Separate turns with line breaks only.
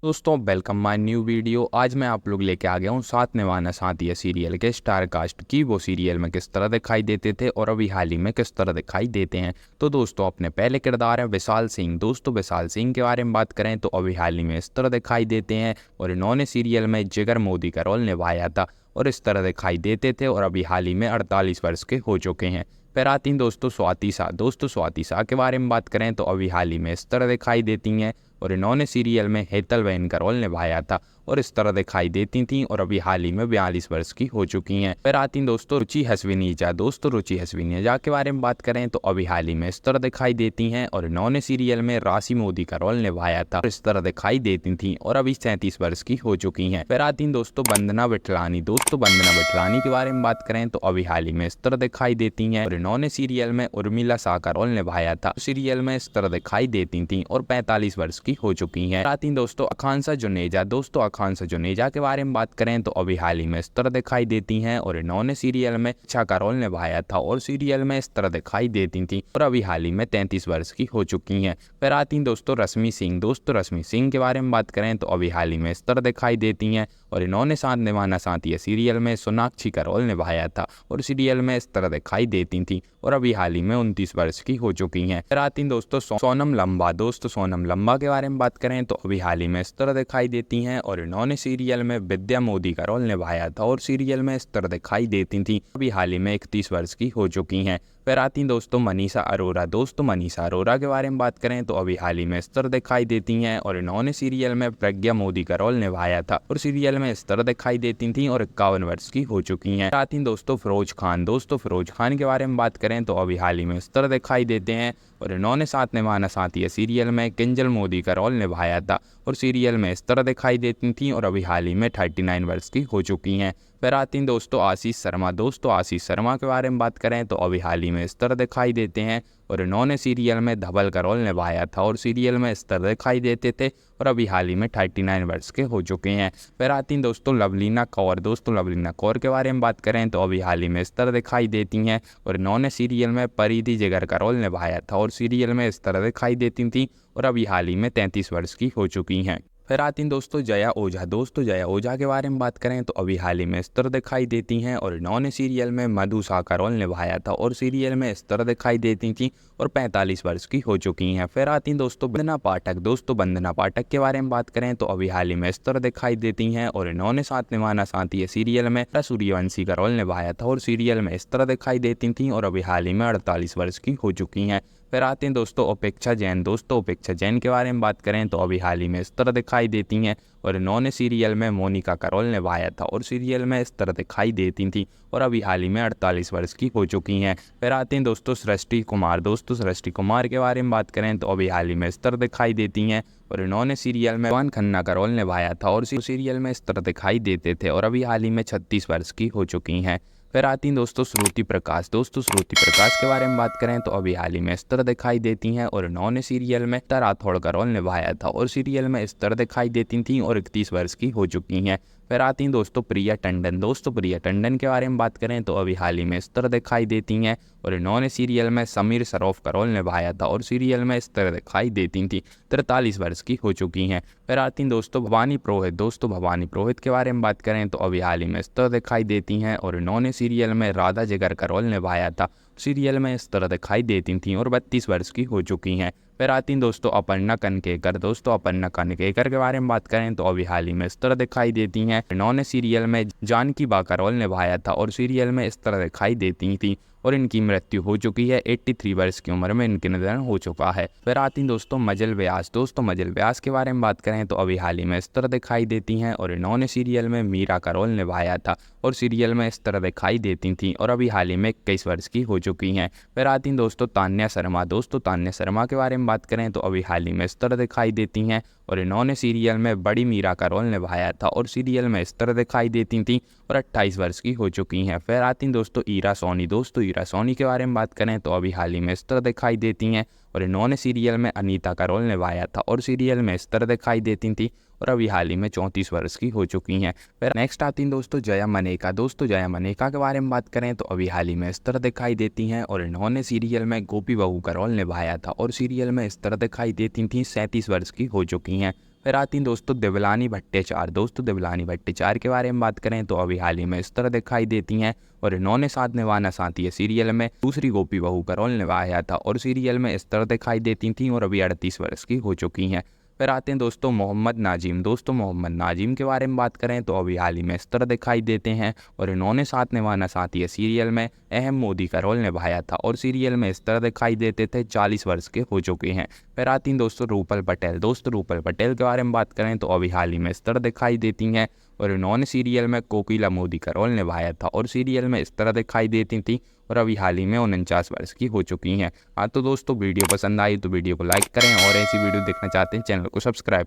दोस्तों welcome my new video. आज मैं आप लोग लेके आ गया हूँ साथ निभाना साथ ये सीरियल के स्टार कास्ट की वो सीरियल में किस तरह दिखाई देते थे और अभी हाल ही में किस तरह दिखाई देते हैं। तो दोस्तों अपने पहले किरदार है विशाल सिंह। दोस्तों विशाल सिंह के बारे में बात करें तो अभी हाल ही में इस तरह दिखाई देते हैं और इन्होंने सीरियल में जिगर मोदी का रोल निभाया था और इस तरह दिखाई देते थे और अभी हाल ही में 48 वर्ष के हो चुके हैं। फिर आती हैं दोस्तों स्वाति शाह। दोस्तों स्वाति शाह के बारे में बात करें तो अभी हाल ही में इस तरह दिखाई देती हैं और इन्होंने सीरियल में हेतल बहन का रोल निभाया था और इस तरह दिखाई देती थीं और अभी हाल ही में 42 वर्ष की हो चुकी हैं। फिर आती हैं दोस्तों रुचि हसविनीजा। दोस्तों रुचि हसविनीजा के बारे में बात करें तो अभी हाल ही में इस तरह दिखाई देती हैं और इन्होंने सीरियल में राशि मोदी का रोल निभाया था और इस तरह दिखाई देती थीं और अभी 37 वर्ष की हो चुकी हैं। फिर आती हैं दोस्तों वंदना विठलानी। दोस्तों वंदना विठलानी के बारे में बात करें तो अभी हाल ही में इस तरह दिखाई देती हैं और इन्होंने सीरियल में उर्मिला शाह का रोल निभाया था। सीरियल में इस तरह दिखाई देती थीं और 45 वर्ष की हो चुकी हैं। आती हैं दोस्तों आकांक्षा जुनेजा। दोस्तों आकांक्षा जुनेजा के बारे में बात करें तो अभी हाल ही में इस तरह दिखाई देती हैं और इन्होंने सीरियल में अच्छा का रोल निभाया था और सीरियल में इस तरह दिखाई देती थी और अभी हाल ही में 33 वर्ष की हो चुकी हैं। फिर आती हैं दोस्तों रश्मि सिंह। दोस्तों रश्मि सिंह के बारे में बात करें तो अभी हाल ही में इस तरह दिखाई देती हैं और इन्होंने साथ निभाना साथिया सीरियल में सोनाक्षी का रोल निभाया था और सीरियल में इस तरह दिखाई देती थी और अभी हाल ही में 29 वर्ष की हो चुकी हैं। फिर आती हैं दोस्तों सोनम लंबा। दोस्तों सोनम लंबा के बारे में बात करें तो अभी हाल ही में इस तरह दिखाई देती हैं और इन्होंने सीरियल में विद्या मोदी का रोल निभाया था और सीरियल में इस तरह दिखाई देती थी अभी हाल ही में 31 वर्ष की हो चुकी हैं। फिर आती हैं दोस्तों मनीषा अरोरा। दोस्तों मनीषा अरोरा के बारे में बात करें तो अभी हाल ही में इस तरह दिखाई देती हैं और इन्होंने सीरियल में प्रज्ञा मोदी का रोल निभाया था और सीरियल में इस तरह दिखाई देती थी और 51 वर्ष की हो चुकी हैं। आती हैं दोस्तों फिरोज खान। दोस्तों फिरोज खान के बारे में बात करें तो अभी हाल ही में इस तरह दिखाई देते हैं और इन्होंने साथ निभाना साथिया सीरियल में किंजल मोदी का रोल निभाया था और सीरियल में इस तरह दिखाई देती थी और अभी हाल ही में 39 वर्ष की हो चुकी हैं। फिर आती हैं दोस्तों आशीष शर्मा। दोस्तों आशीष शर्मा के बारे में बात करें तो अभी हाल ही में इस तरह दिखाई देते हैं और इन्होंने सीरियल में धवल का रोल निभाया था और सीरियल में इस तरह दिखाई देते थे और अभी हाल ही में 39 वर्ष के हो चुके हैं। फिर आती हैं दोस्तों लवलीना कौर। दोस्तों लवलीना कौर के बारे में बात करें तो अभी हाल ही में इस तरह दिखाई देती हैं और इन्होंने सीरियल में परिधि जिगर का रोल निभाया था और सीरियल में इस तरह दिखाई देती थी और अभी हाल ही में 33 वर्ष की हो चुकी हैं। फिर आती हैं दोस्तों जया ओझा। दोस्तों जया ओझा के बारे में बात करें तो अभी हाल ही में इस तरह दिखाई देती हैं और इन्होंने सीरियल में मधु शाह का रोल निभाया था और सीरियल में इस तरह दिखाई देती थी और 45 वर्ष की हो चुकी हैं। फिर आती हैं दोस्तों वंदना पाठक। दोस्तों वंदना पाठक के बारे में बात करें तो अभी हाल ही में इस तरह दिखाई देती हैं और इन्होंने साथ निभाना साथी सीरियल में सूर्यवंशी का रोल निभाया था और सीरियल में इस तरह दिखाई देती थी और अभी हाल ही में 48 वर्ष की हो चुकी हैं। फिर आते हैं दोस्तों उपेक्षा जैन। दोस्तों उपेक्षा जैन के बारे में बात करें तो अभी हाल ही में इस तरह दिखाई देती हैं और इन्होंने सीरियल में मोनिका का रोल निभाया था और सीरियल में इस तरह दिखाई देती थी और अभी हाल ही में 48 वर्ष की हो चुकी हैं। फिर आते हैं दोस्तों सृष्टि कुमार। दोस्तों सृष्टि कुमार के बारे में बात करें तो अभी हाल ही में इस तरह दिखाई देती हैं और इन्होंने सीरियल में जवान खन्ना का रोल निभाया था और सीरियल में इस तरह दिखाई देते थे और अभी हाल ही में 36 वर्ष की हो चुकी हैं। फिर आती हैं दोस्तों श्रुति प्रकाश। दोस्तों श्रुति प्रकाश के बारे में बात करें तो अभी हाल ही में इस तरह दिखाई देती हैं और इन्होंने सीरियल में राठौड़ का रोल निभाया था और सीरियल में इस तरह दिखाई देती थी और 31 वर्ष की हो चुकी हैं। फिर आती हैं दोस्तों प्रिया टंडन। दोस्तों प्रिया टंडन के बारे में बात करें तो अभी हाल ही में इस तरह दिखाई देती हैं और इन्होंने सीरियल में समीर सरोफ का रोल निभाया था और सीरियल में इस तरह दिखाई देती थी 43 वर्ष की हो चुकी हैं। फिर आती हैं दोस्तों भवानी पुरोहित। दोस्तों भवानी पुरोहित के बारे में बात करें तो अभी हाल ही में इस तरह दिखाई देती हैं और इन्होंने सीरियल में राधा जिगर का रोल निभाया था। सीरियल में इस तरह दिखाई देती थी और 32 वर्ष की हो चुकी हैं। फिर आती हैं दोस्तों अपर्णा कनकेकर। दोस्तों अपर्णा कनकेकर के बारे में बात करें तो अभी हाल ही में इस तरह दिखाई देती हैं। इन्होंने सीरियल में जानकी बा का रोल निभाया था और सीरियल में इस तरह दिखाई देती थी और इनकी मृत्यु हो चुकी है। 83 वर्ष की उम्र में इनके निधन हो चुका है। फिर आती हैं दोस्तों मजल व्यास। दोस्तों मजल व्यास के बारे में बात करें तो अभी हाल ही में इस तरह दिखाई देती हैं और इन्होंने सीरियल में मीरा का रोल निभाया था और सीरियल में इस तरह दिखाई देती थी और अभी हाल ही में 21 वर्ष की हो चुकी हैं। फिर आती हैं दोस्तों तान्या शर्मा। दोस्तों तान्या शर्मा के बारे में बात करें तो अभी हाल ही में इस तरह दिखाई देती हैं और इन्होंने सीरियल में बड़ी मीरा का रोल निभाया था और सीरियल में इस तरह दिखाई देती थी और 28 वर्ष की हो चुकी हैं। फिर आती हैं दोस्तों ईरा सोनी। दोस्तों ईरा सोनी के बारे में बात करें तो अभी हाल ही में इस तरह दिखाई देती हैं और इन्होंने सीरियल में अनीता का रोल निभाया था और सीरियल में इस तरह दिखाई देती थी और अभी हाल ही में 34 वर्ष की हो चुकी हैं। फिर नेक्स्ट आती हैं दोस्तों जया मनेका। दोस्तों जया मनेका के बारे में बात करें तो अभी हाल ही में इस तरह दिखाई देती हैं और इन्होंने सीरियल में गोपी बहू का रोल निभाया था और सीरियल में इस तरह दिखाई देती थी 37 वर्ष की हो चुकी हैं। फिर आती हैं दोस्तों देवलानी भट्टाचार्य। दोस्तों देवलानी भट्टाचार्य के बारे में बात करें तो अभी हाल ही में इस तरह दिखाई देती हैं और इन्होंने साथ निभाना साथी है सीरियल में दूसरी गोपी बहू का रोल निभाया था और सीरियल में इस तरह दिखाई देती थी और अभी 38 वर्ष की हो चुकी हैं। फिर आते हैं दोस्तों मोहम्मद नाजिम। दोस्तों मोहम्मद नाजिम के बारे में बात करें तो अभी हाल ही में इस तरह दिखाई देते हैं और इन्होंने साथ निभाना साथी है सीरियल में अहम मोदी का रोल निभाया था और सीरियल में इस तरह दिखाई देते थे 40 वर्ष के हो चुके हैं। फिर आती हैं दोस्तों रूपल पटेल। दोस्तों रूपल पटेल के बारे में बात करें तो अभी हाल ही में इस तरह दिखाई देती हैं और इन्होंने सीरियल में कोकिला मोदी का रोल निभाया था और सीरियल में इस तरह दिखाई देती थी और अभी हाल ही में 49 वर्ष की हो चुकी हैं। हाँ तो दोस्तों वीडियो पसंद आई तो वीडियो को लाइक करें और ऐसी वीडियो देखना चाहते हैं चैनल को सब्सक्राइब